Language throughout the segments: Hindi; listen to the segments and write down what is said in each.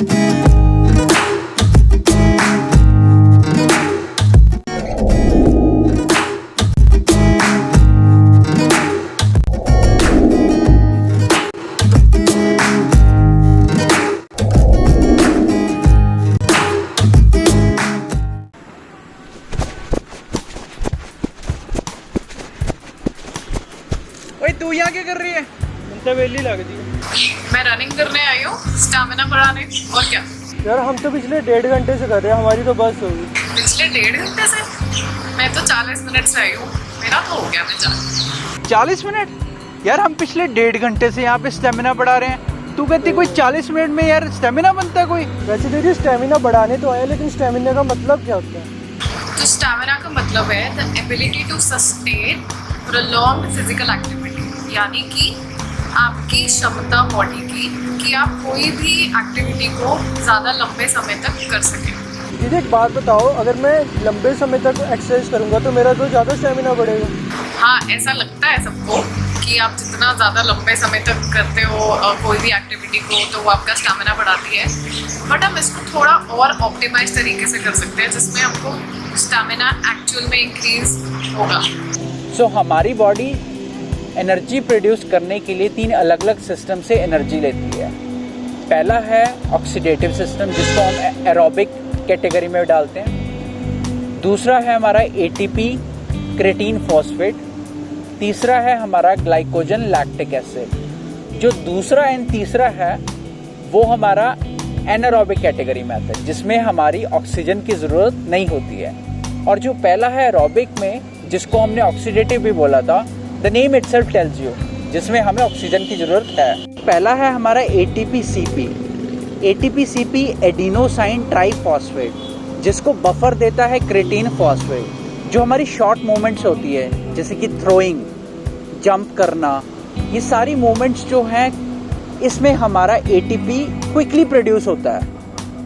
ओए तू यहाँ क्या कर रही है? तो वेली लगती है। मैं रनिंग करने आई हूँ, स्टैमिना बढ़ाने। और क्या यार हम तो पिछले 1.5 घंटे से कर रहे हैं, हमारी तो बस होगी। पिछले 1.5 घंटे से? मैं तो 40 मिनट से आई हूँ, मेरा तो हो गया। मैं 40 मिनट? यार हम पिछले 1.5 घंटे से यहाँ पे स्टेमिना बढ़ा रहे हैं। तू कहती कोई 40 मिनट में यार स्टेमिना बनता है कोई? वैसे दीदी स्टेमिना बढ़ाने तो आए, लेकिन स्टेमिना का मतलब क्या होता है? तो स्टैमिना का मतलब है the ability to sustain prolonged physical activity, यानी कि आपकी क्षमता बॉडी की कि आप कोई भी एक्टिविटी को ज़्यादा लंबे समय तक कर सकें। दीदी एक बात बताओ, अगर मैं लंबे समय तक एक्सरसाइज करूंगा तो मेरा तो ज़्यादा स्टेमिना बढ़ेगा। हाँ, ऐसा लगता है सबको कि आप जितना ज़्यादा लंबे समय तक करते हो कोई भी एक्टिविटी को, तो वो आपका स्टैमिना बढ़ाती है। बट हम इसको थोड़ा और ऑप्टिमाइज तरीके से कर सकते हैं, जिसमें हमको स्टैमिना एक्चुअल में इंक्रीज होगा। सो हमारी बॉडी एनर्जी प्रोड्यूस करने के लिए 3 अलग अलग सिस्टम से एनर्जी लेती है। पहला है ऑक्सीडेटिव सिस्टम, जिसको हम एरोबिक कैटेगरी में डालते हैं। दूसरा है हमारा एटीपी क्रेटीन फॉस्फेट। तीसरा है हमारा ग्लाइकोजन लैक्टिक एसिड। जो दूसरा एंड तीसरा है वो हमारा एनारोबिक कैटेगरी में आता है, जिसमें हमारी ऑक्सीजन की ज़रूरत नहीं होती है। और जो पहला है एरोबिक में, जिसको हमने ऑक्सीडेटिव भी बोला था, the name itself tells you, जिसमें हमें ऑक्सीजन की ज़रूरत है। पहला है हमारा एटीपी-सीपी। एटीपी-सीपी एडिनोसाइन ट्राइफॉस्फेट, जिसको बफर देता है क्रेटीन फॉस्फेट। जो हमारी शॉर्ट मूवमेंट्स होती है, जैसे कि थ्रोइंग, जंप करना, ये सारी मूवमेंट्स जो हैं, इसमें हमारा एटीपी क्विकली प्रोड्यूस होता है,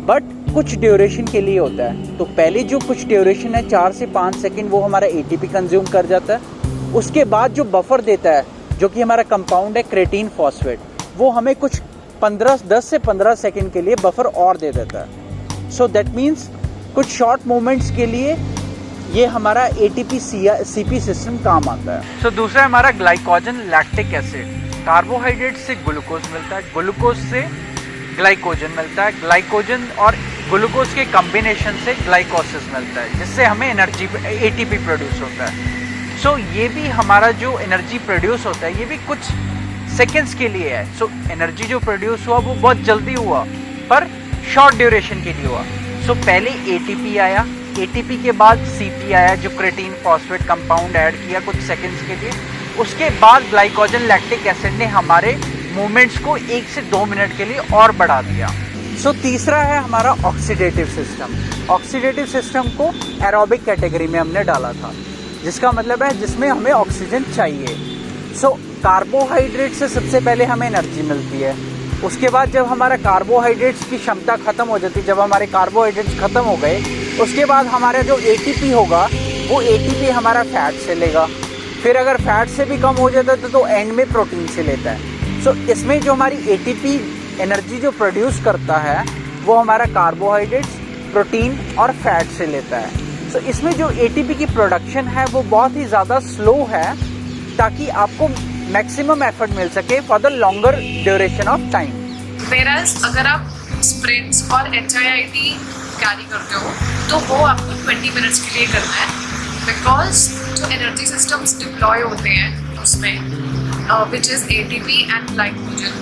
बट कुछ ड्यूरेशन के लिए होता है। तो पहले जो कुछ ड्यूरेशन है 4 से 5 सेकंड, वो हमारा एटीपी कंज्यूम कर जाता है। उसके बाद जो बफर देता है, जो कि हमारा कंपाउंड है क्रेटीन फॉस्फेट, वो हमें कुछ 10 से 15 सेकंड के लिए बफर और दे देता है। सो दैट मीन्स कुछ शॉर्ट मूवमेंट्स के लिए ये हमारा एटीपी सीपी सिस्टम काम आता है। सो दूसरा हमारा ग्लाइकोजन लैक्टिक एसिड। कार्बोहाइड्रेट से ग्लूकोज मिलता है, ग्लूकोज से ग्लाइकोजन मिलता है, ग्लाइकोजन और ग्लूकोज के कॉम्बिनेशन से ग्लाइकोसिस मिलता है, जिससे हमें एनर्जी एटीपी प्रोड्यूस होता है। सो ये भी हमारा जो एनर्जी प्रोड्यूस होता है, ये भी कुछ सेकेंड्स के लिए है। सो एनर्जी जो प्रोड्यूस हुआ वो बहुत जल्दी हुआ, पर शॉर्ट ड्यूरेशन के लिए हुआ। सो पहले एटीपी आया, एटीपी के बाद सीपी आया, जो क्रेटीन फॉस्फेट कंपाउंड ऐड किया कुछ सेकेंड्स के लिए। उसके बाद ग्लाइकोजन लैक्टिक एसिड ने हमारे मूवमेंट्स को 1 से 2 मिनट के लिए और बढ़ा दिया। सो तीसरा है हमारा ऑक्सीडेटिव सिस्टम। ऑक्सीडेटिव सिस्टम को एरोबिक कैटेगरी में हमने डाला था, जिसका मतलब है जिसमें हमें ऑक्सीजन चाहिए। सो कार्बोहाइड्रेट से सबसे पहले हमें एनर्जी मिलती है। उसके बाद जब हमारा कार्बोहाइड्रेट्स की क्षमता ख़त्म हो जाती है, जब हमारे कार्बोहाइड्रेट्स ख़त्म हो गए, उसके बाद हमारा जो एटीपी होगा, वो एटीपी हमारा फैट से लेगा। फिर अगर फैट से भी कम हो जाता है तो एंड में प्रोटीन से लेता है। सो इसमें जो हमारी एटीपी एनर्जी जो प्रोड्यूस करता है, वो हमारा कार्बोहाइड्रेट्स, प्रोटीन और फैट से लेता है। सो इसमें जो एटीपी की प्रोडक्शन है वो बहुत ही ज़्यादा स्लो है, ताकि आपको मैक्सिमम एफर्ट मिल सके for the longer duration of time. Whereas अगर आप स्प्रिंट्स और HIIT कैरी करते हो तो वो आपको 20 मिनट्स के लिए करना है, बिकॉज जो एनर्जी सिस्टम्स डिप्लॉय होते हैं उसमें which is ATP and glycogen,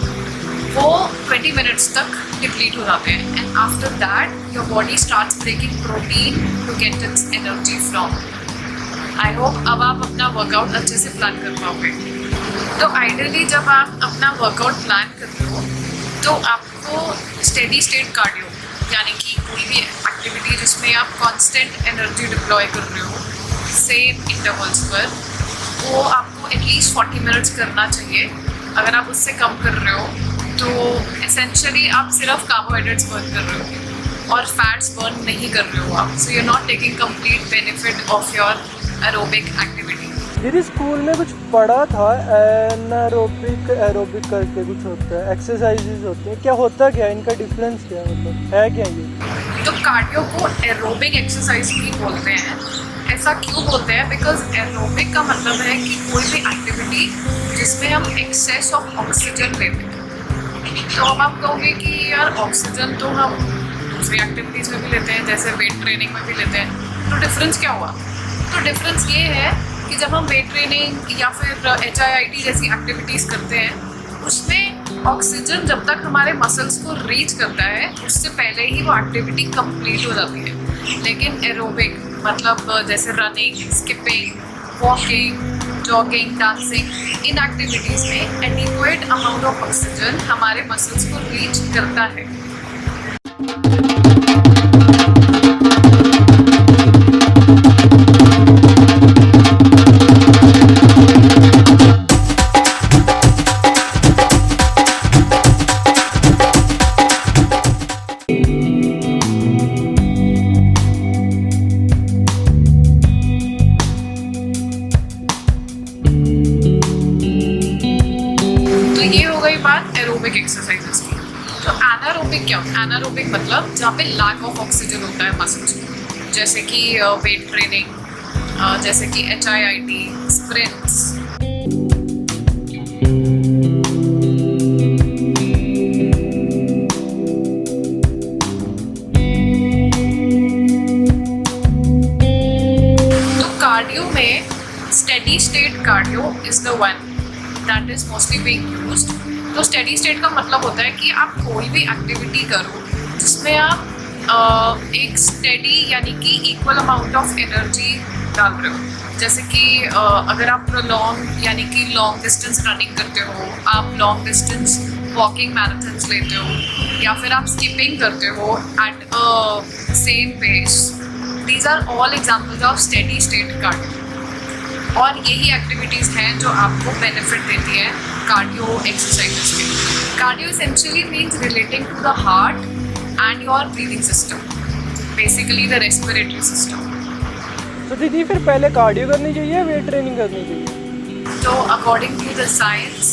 वो 20 मिनट्स तक डिप्लीट हो जाते हैं। And after that your body starts breaking protein to get its energy from. I hope अब आप अपना वर्कआउट अच्छे से प्लान कर पाओगे। तो आइडियली जब आप अपना वर्कआउट प्लान कर रहे हो तो आपको स्टेडी स्टेट कार्डियो, यानी कि कोई भी एक्टिविटी जिसमें आप कांस्टेंट एनर्जी डिप्लॉय कर रहे हो सेम इंटरवल्स पर, वो आपको एटलीस्ट 40 मिनट्स करना चाहिए। अगर आप उससे कम कर रहे हो तो एसेंशियली आप सिर्फ कार्बोहाइड्रेट्स बर्न कर रहे हो और फैट्स बर्न नहीं कर रहे हो आप। So you are not taking complete benefit of your aerobic activity. दीदी स्कूल में कुछ पढ़ा था, एनारोबिक एरोबिक करके कुछ होता है, एक्सरसाइजेज होते हैं, क्या होता क्या है, इनका डिफरेंस क्या है, मतलब है क्या ये? तो कार्डियो को एरोबिक एक्सरसाइज भी बोलते हैं। ऐसा क्यों बोलते हैं? बिकॉज एरोबिक का मतलब है कि कोई भी एक्टिविटी जिसमें हम एक्सेस ऑफ ऑक्सीजन लेते हैं। तो अब आप कहोगे कि यार ऑक्सीजन तो हम दूसरी एक्टिविटीज़ में भी लेते हैं, जैसे वेट ट्रेनिंग में भी लेते हैं, तो डिफरेंस क्या हुआ? तो डिफरेंस ये है कि जब हम वेट ट्रेनिंग या फिर HIIT जैसी एक्टिविटीज़ करते हैं, उसमें ऑक्सीजन जब तक हमारे मसल्स को रीच करता है उससे पहले ही वो एक्टिविटी कंप्लीट हो जाती है। लेकिन एरोबिक मतलब जैसे running, skipping, walking, jogging, dancing, इन एक्टिविटीज़ में एडिक्वेट अमाउंट ऑफ ऑक्सीजन हमारे मसल्स को रीच करता है। एरोबिक एक्सरसाइजेस की। तो एनारोबिक क्या होता है? एनारोबिक मतलब जहाँ पे लैक ऑफ ऑक्सीजन होता है मसल्स में, जैसे कि वेट ट्रेनिंग, जैसे कि HIIT, स्प्रिंट्स। तो कार्डियो में steady state cardio is the one that is mostly being used. तो स्टेडी स्टेट का मतलब होता है कि आप कोई भी एक्टिविटी करो जिसमें आप एक स्टेडी यानी कि इक्वल अमाउंट ऑफ एनर्जी डाल रहे हो। जैसे कि अगर आप लॉन्ग यानी कि लॉन्ग डिस्टेंस रनिंग करते हो, आप लॉन्ग डिस्टेंस वॉकिंग मैराथन्स लेते हो, या फिर आप स्किपिंग करते हो at same pace, these are all examples of steady state cardio. और यही एक्टिविटीज़ हैं जो आपको बेनिफिट देती है कार्डियो एक्सरसाइजेस के। Cardio essentially means relating to the heart and your breathing system, basically the respiratory system. तो दीदी फिर पहले कार्डियो करनी चाहिए या वेट ट्रेनिंग करनी चाहिए? तो अकॉर्डिंग टू द साइंस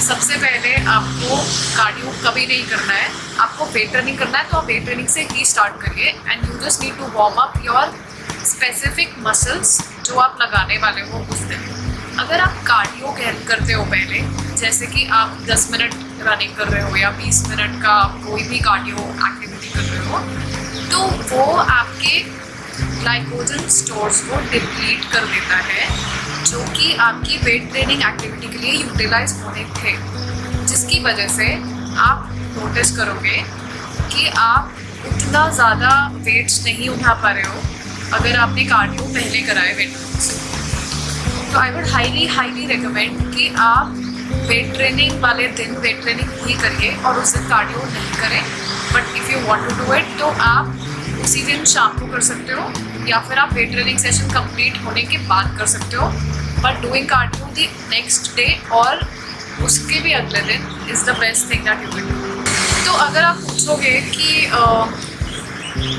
सबसे पहले आपको कार्डियो कभी नहीं करना है, आपको वेट ट्रेनिंग करना है। तो आप वेट ट्रेनिंग से ही स्टार्ट करिए and you just need to warm up your specific muscles जो आप लगाने वाले हो उस दिन। अगर आप कार्डियो करते हो पहले, जैसे कि आप 10 मिनट रनिंग कर रहे हो या 20 मिनट का कोई भी कार्डियो एक्टिविटी कर रहे हो, तो वो आपके ग्लाइकोजन स्टोर्स को डिप्लीट कर देता है जो कि आपकी वेट ट्रेनिंग एक्टिविटी के लिए यूटिलाइज होने थे, जिसकी वजह से आप नोटिस करोगे कि आप उतना ज़्यादा वेट्स नहीं उठा पा रहे हो अगर आपने कार्डियो पहले कराए वेट ट्रेनिंग से। तो आई वुड हाईली रिकमेंड कि आप वेट ट्रेनिंग वाले दिन वेट ट्रेनिंग ही करिए और उस दिन कार्डियो नहीं करें। But if you want to do it तो आप उसी दिन शाम को कर सकते हो, या फिर आप वेट ट्रेनिंग सेशन कंप्लीट होने के बाद कर सकते हो। But doing cardio the next day और उसके भी अगले दिन is the best thing that you can do. तो अगर आप पूछोगे कि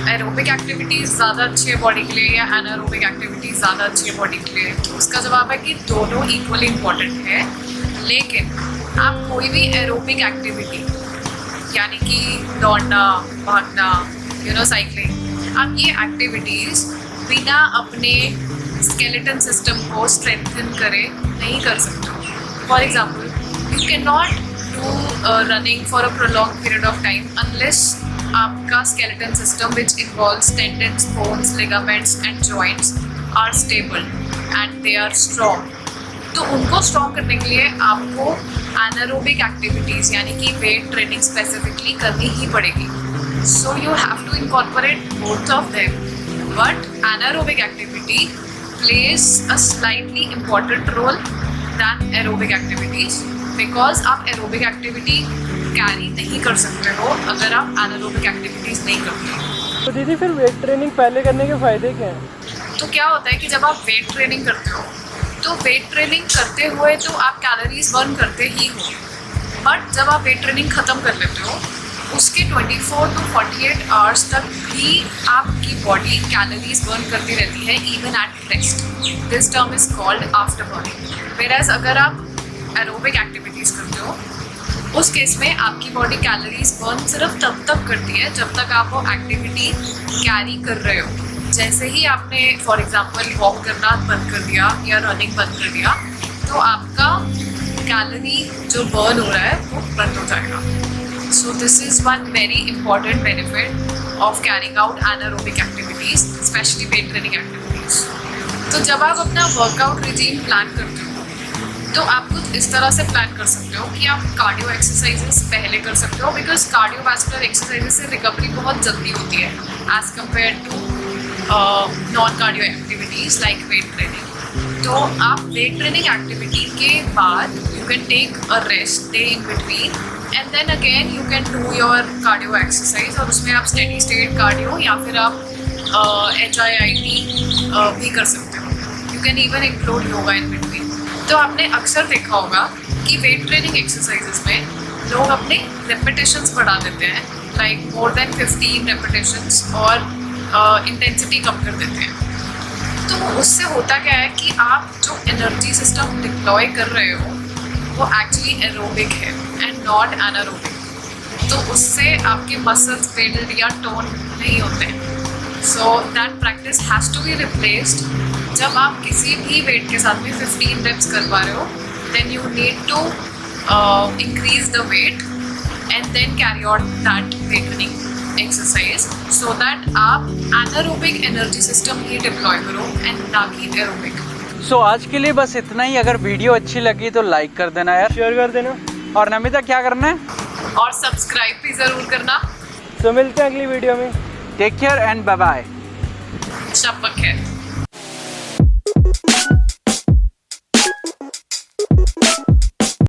एरोबिक एक्टिविटीज़ ज़्यादा अच्छी है बॉडी के लिए या एनारोबिक एक्टिविटीज़ ज़्यादा अच्छी है बॉडी के लिए, तो उसका जवाब है कि दोनों इक्वली इम्पॉर्टेंट है। लेकिन आप कोई भी एरोबिक एक्टिविटी यानी कि दौड़ना, भागना, साइकिलिंग, आप ये एक्टिविटीज़ बिना अपने स्केलेटन सिस्टम को स्ट्रेंथन करे नहीं कर सकते। For example, you can not do running for a prolong period of time unless आपका skeleton system which involves tendons, bones, ligaments and joints are stable and they are strong. तो उनको स्ट्रॉन्ग करने के लिए आपको एनारोबिक एक्टिविटीज़ यानी कि वेट ट्रेनिंग स्पेसिफिकली करनी ही पड़ेगी। So you have to incorporate both of them, but anaerobic activity plays a slightly important role than aerobic activities, because आप एरोबिक एक्टिविटी कैरी नहीं कर सकते हो अगर आप एनारोबिक एक्टिविटीज़ नहीं करते। तो दीदी फिर वेट ट्रेनिंग पहले करने के फ़ायदे क्या हैं? तो क्या होता है कि जब आप वेट ट्रेनिंग करते हो तो वेट ट्रेनिंग करते हुए तो आप कैलोरीज बर्न करते ही हो, बट जब आप वेट ट्रेनिंग ख़त्म कर लेते हो उसके 24 to 48 आवर्स तक भी आपकी बॉडी कैलोरीज बर्न करती रहती है even at rest. This term is called after burning. Whereas अगर आप एरोबिक एक्टिविटीज़ करते हो उस केस में आपकी बॉडी कैलोरीज बर्न सिर्फ तब तक करती है जब तक आप वो एक्टिविटी कैरी कर रहे हो. जैसे ही आपने फॉर एग्जांपल वॉक करना बंद कर दिया या रनिंग बंद कर दिया तो आपका कैलोरी जो बर्न हो रहा है वो बंद हो जाएगा. So this is one very important benefit of carrying out anaerobic activities, specially weight training activities. तो जब आप अपना वर्कआउट रिजीम प्लान करते हो तो आप कुछ इस तरह से प्लान कर सकते हो कि आप कार्डियो एक्सरसाइजेस पहले कर सकते हो, बिकॉज कार्डियोवास्कुलर एक्सरसाइजेस से रिकवरी बहुत जल्दी होती है as compare to non cardio activities like weight training. तो आप वेट ट्रेनिंग एक्टिविटी के बाद you can take a rest day in between and then again you can do your cardio exercise. और उसमें आप स्टेडी स्टेट कार्डियो या फिर आप HIIT भी कर सकते हो. You can even include yoga in between. तो आपने अक्सर देखा होगा कि वेट ट्रेनिंग एक्सरसाइजेस में लोग अपने रेपिटेशंस बढ़ा देते हैं, लाइक मोर देन 15 रेपिटेशंस, और इंटेंसिटी कम कर देते हैं. तो उससे होता क्या है कि आप जो एनर्जी सिस्टम डिप्लॉय कर रहे हो वो एक्चुअली एरोबिक है एंड नॉट एनारोबिक. तो उससे आपके मसल्स बिल्ड या टोन नहीं होते हैं. So that practice has to be replaced. जब आप किसी भी वेट के साथ में 15 रेप्स कर पा रहे हो then you need to increase the weight and then carry out that weight training exercise so that आप एनारोबिक एनर्जी सिस्टम ही डिप्लॉय करो एंड ना कि एरोबिक. सो आज के लिए बस इतना ही. अगर वीडियो अच्छी लगी तो लाइक कर देना यार, शेयर कर देना. और नमिता क्या करना है? और सब्सक्राइब भी ज़रूर करना. तो मिलते हैं अगली वीडियो में. Take care and bye bye.